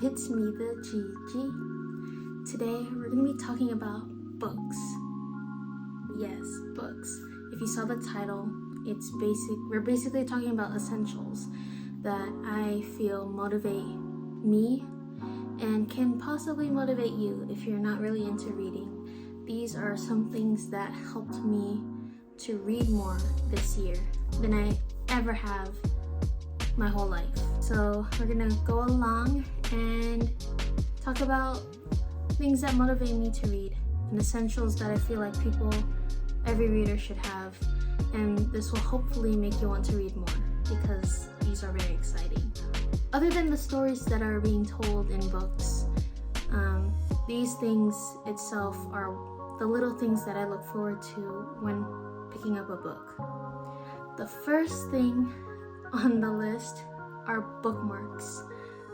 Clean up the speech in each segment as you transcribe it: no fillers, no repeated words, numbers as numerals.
It's me, the Gigi. Today we're going to be talking about books. Yes, books. If you saw the title, we're basically talking about essentials that I feel motivate me and can possibly motivate you if you're not really into reading. These are some things that helped me to read more this year than I ever have my whole life. So we're gonna go along and talk about things that motivate me to read and essentials that I feel like every reader should have, and this will hopefully make you want to read more because these are very exciting. Other than the stories that are being told in books, these things itself are the little things that I look forward to when picking up a book. The first thing on the list are bookmarks.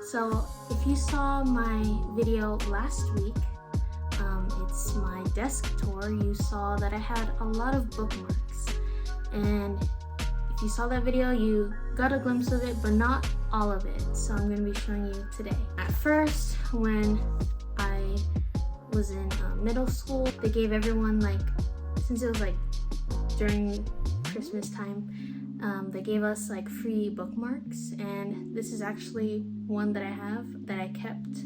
So if you saw my video last week, it's my desk tour, you saw that I had a lot of bookmarks. And if you saw that video, you got a glimpse of it, but not all of it. So I'm going to be showing you today. At first, when I was in middle school, they gave everyone, since it was during Christmas time, they gave us free bookmarks, and this is actually one that I have that I kept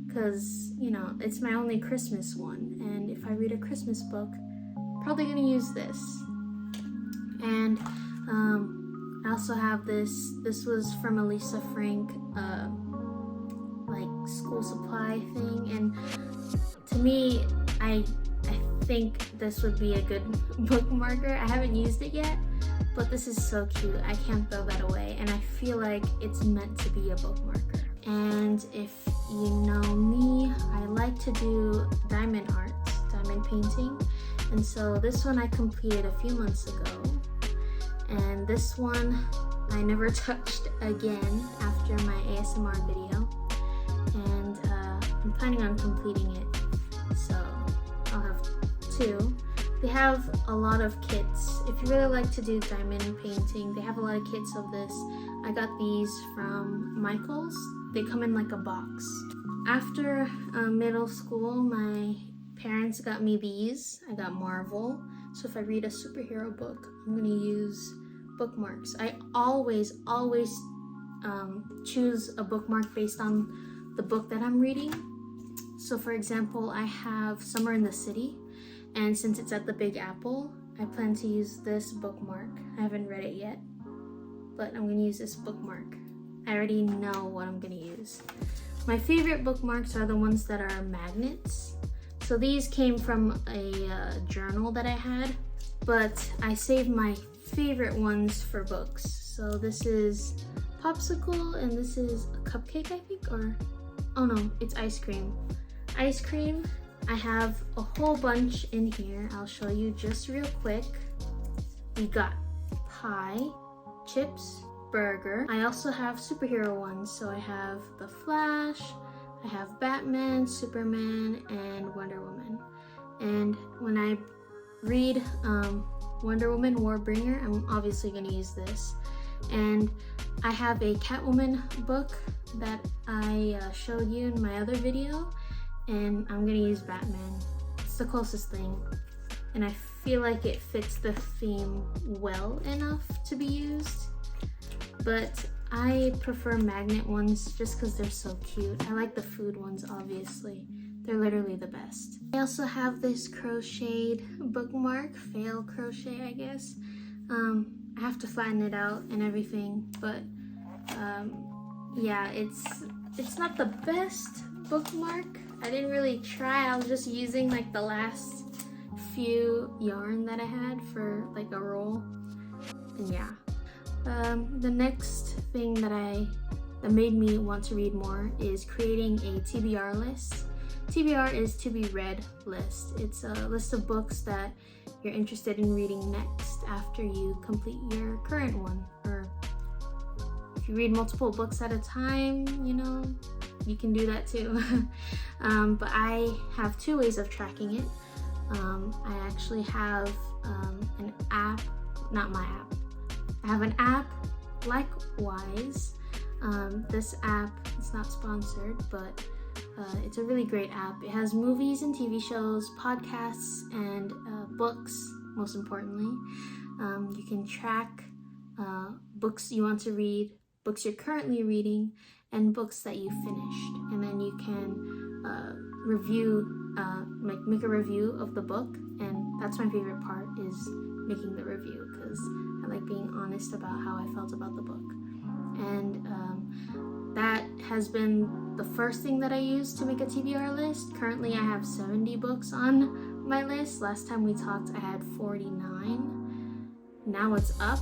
because it's my only Christmas one, and if I read a Christmas book, probably gonna use this. And I also have this was from a Lisa Frank school supply thing, and to me, I think this would be a good bookmarker. I haven't used it yet, but this is so cute. I can't throw that away, and I feel like it's meant to be a bookmarker. And if you know me, I like to do diamond art, diamond painting, and so this one I completed a few months ago, and this one I never touched again after my ASMR video, and I'm planning on completing it, so I'll have two. They have a lot of kits. If you really like to do diamond painting, they have a lot of kits of this. I got these from Michael's. They come in a box. After middle school, my parents got me these. I got Marvel. So if I read a superhero book, I'm gonna use bookmarks. I always choose a bookmark based on the book that I'm reading. So for example, I have Summer in the City, and since it's at the Big Apple, I plan to use this bookmark. I haven't read it yet, but I'm gonna use this bookmark. I already know what I'm gonna use. My favorite bookmarks are the ones that are magnets. So these came from a journal that I had, but I saved my favorite ones for books. So this is popsicle, and this is a cupcake, I think, or, oh no, it's ice cream. Ice cream. I have a whole bunch in here. I'll show you just real quick. We got pie, chips, burger. I also have superhero ones. So I have The Flash, I have Batman, Superman, and Wonder Woman. And when I read Wonder Woman Warbringer, I'm obviously gonna use this. And I have a Catwoman book that I showed you in my other video, and I'm gonna use Batman. It's the closest thing, and I feel like it fits the theme well enough to be used, but I prefer magnet ones just because they're so cute. I like the food ones, obviously. They're literally the best. I also have this crocheted bookmark, fail crochet, I guess. I have to flatten it out and everything, but yeah, it's not the best bookmark. I didn't really try. I was just using the last few yarn that I had for a roll, and yeah. The next thing that made me want to read more is creating a TBR list. TBR is to be read list. It's a list of books that you're interested in reading next after you complete your current one, or if you read multiple books at a time, you can do that too. But I have two ways of tracking it. I actually have an app, not my app. I have an app, likewise. This app, it's not sponsored, but it's a really great app. It has movies and TV shows, podcasts, and books, most importantly. You can track books you want to read, books you're currently reading, and books that you finished. And then you can make a review of the book. And that's my favorite part, is making the review, because I like being honest about how I felt about the book. And that has been the first thing that I used to make a TBR list. Currently I have 70 books on my list. Last time we talked I had 49. Now it's up,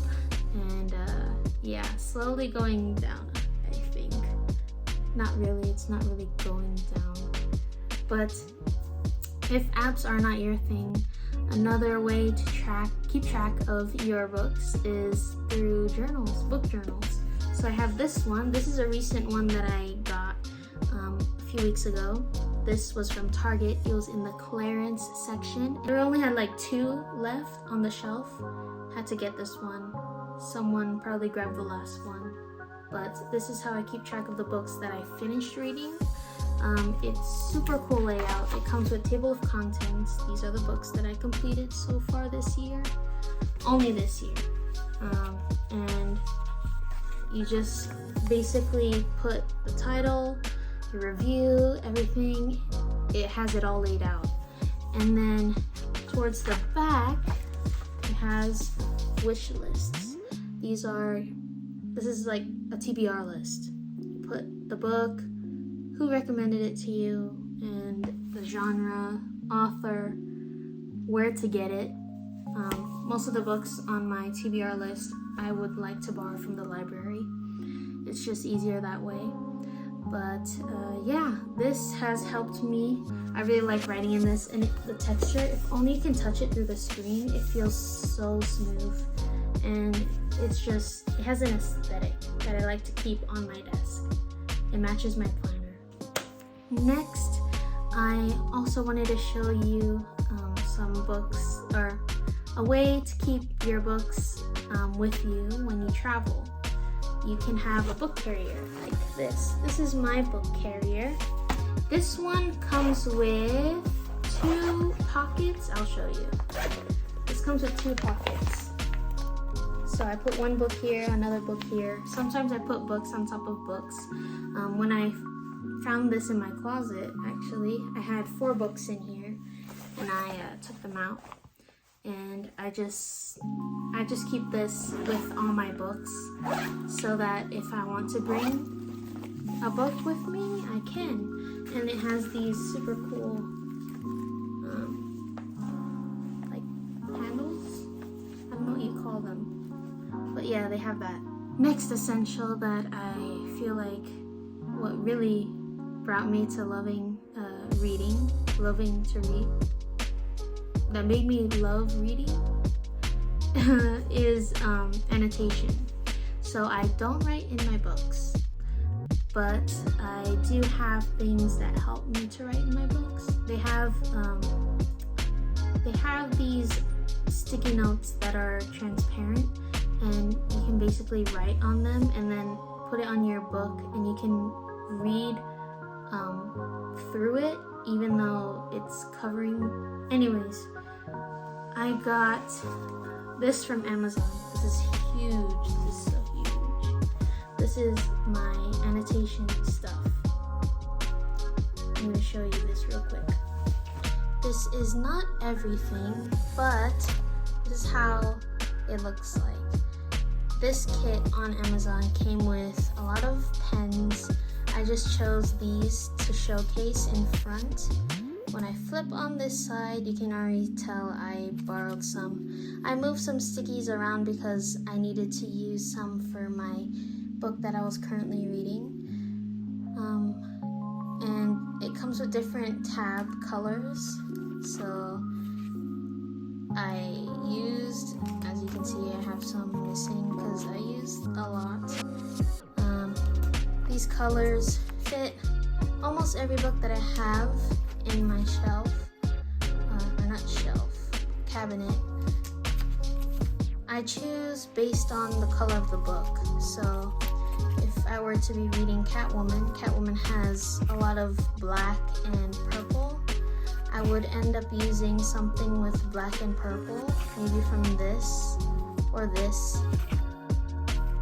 and yeah, slowly going down, I think. Not really, it's not really going down. But if apps are not your thing, another way to keep track of your books is through journals, book journals. So I have this one. This is a recent one that I got a few weeks ago. This was from Target. It was in the clearance section. I only had like 2 left on the shelf. Had to get this one. Someone probably grabbed the last one. But this is how I keep track of the books that I finished reading. It's super cool layout. It comes with table of contents. These are the books that I completed so far this year. Only this year. And you just basically put the title, your review, everything. It has it all laid out. And then towards the back, it has wish lists. This is like a TBR list. You put the book, who recommended it to you, and the genre, author, where to get it. Most of the books on my TBR list I would like to borrow from the library. It's just easier that way. But yeah, this has helped me. I really like writing in this, and the texture, if only you can touch it through the screen, it feels so smooth. And it has an aesthetic that I like to keep on my desk. It matches my planner. Next, I also wanted to show you some books, or a way to keep your books with you when you travel. You can have a book carrier like this. This is my book carrier. This one comes with 2 pockets. I'll show you. This comes with 2 pockets. So I put one book here, another book here. Sometimes I put books on top of books. When I found this in my closet, actually, I had 4 books in here, and I took them out. And I just keep this with all my books, so that if I want to bring a book with me, I can. And it has these super cool like handles. I don't know what you call them, but yeah, they have that. Next essential that I feel like what really brought me to loving to read, that made me love reading, is annotation. So I don't write in my books, but I do have things that help me to write in my books. They have these sticky notes that are transparent, and you can basically write on them and then put it on your book, and you can read through it even though it's covering. Anyways, I got this from Amazon. This is huge. This is so huge. This is my annotation stuff. I'm going to show you this real quick. This is not everything, but this is how it looks like. This kit on Amazon came with a lot of pens. I just chose these to showcase in front. When I flip on this side, you can already tell I borrowed some. I moved some stickies around because I needed to use some for my book that I was currently reading. And it comes with different tab colors. So I used, as you can see, I have some missing because I used a lot. These colors fit almost every book that I have in my shelf, or not shelf, cabinet. I choose based on the color of the book. So if I were to be reading Catwoman has a lot of black and purple. I would end up using something with black and purple, maybe from this or this.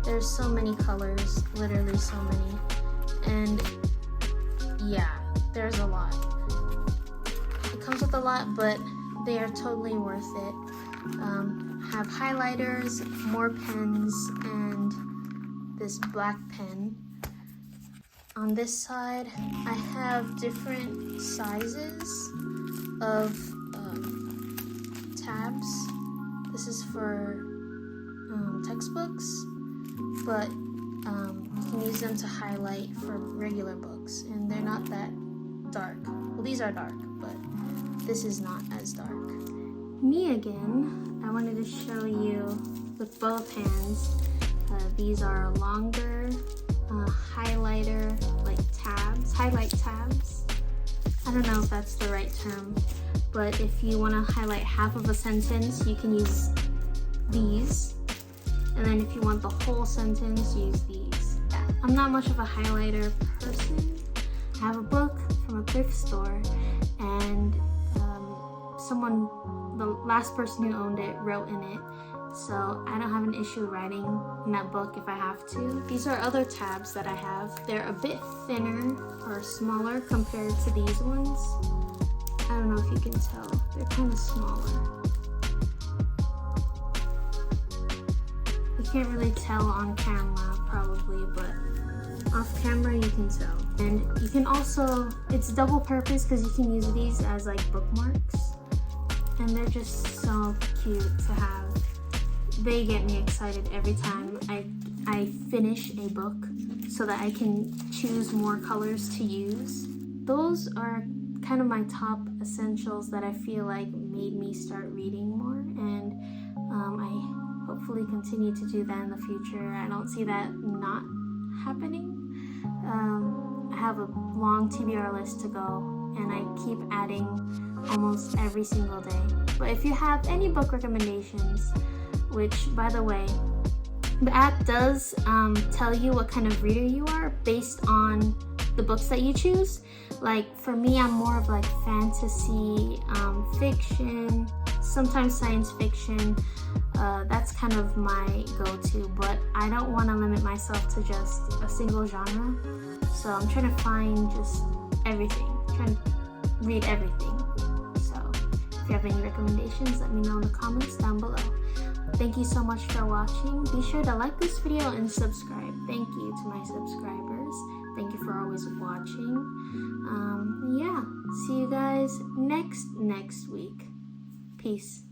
There's so many colors, literally so many. And yeah, there's a lot. It comes with a lot, but they are totally worth it. Have highlighters, more pens, and this black pen. On this side, I have different sizes of tabs. This is for textbooks, but you can use them to highlight for regular books, and they're not that dark. Well, these are dark, but this is not as dark. Me again, I wanted to show you with both hands. These are longer highlighter, like tabs, highlight tabs. I don't know if that's the right term, but if you want to highlight half of a sentence, you can use these. And then if you want the whole sentence, use these. I'm not much of a highlighter person. I have a book from a thrift store, and the last person who owned it wrote in it, so I don't have an issue writing in that book if I have to. These are other tabs that I have. They're a bit thinner or smaller compared to these ones. I don't know if you can tell. They're kind of smaller. You can't really tell on camera probably, but off camera you can tell. And you can also, it's double purpose because you can use these as like bookmarks. And they're just so cute to have. They get me excited every time I finish a book so that I can choose more colors to use. Those are kind of my top essentials that I feel like made me start reading more, and I hopefully continue to do that in the future. I don't see that not happening. I have a long TBR list to go, and I keep adding almost every single day. But if you have any book recommendations, which by the way, the app does tell you what kind of reader you are based on the books that you choose. Like for me, I'm more of like fantasy, fiction, sometimes science fiction. That's kind of my go-to, but I don't want to limit myself to just a single genre. So I'm trying to find just everything, trying to read everything. So if you have any recommendations, let me know in the comments down below. Thank you so much for watching. Be sure to like this video and subscribe. Thank you to my subscribers. Thank you for always watching. Yeah, see you guys next week. Peace.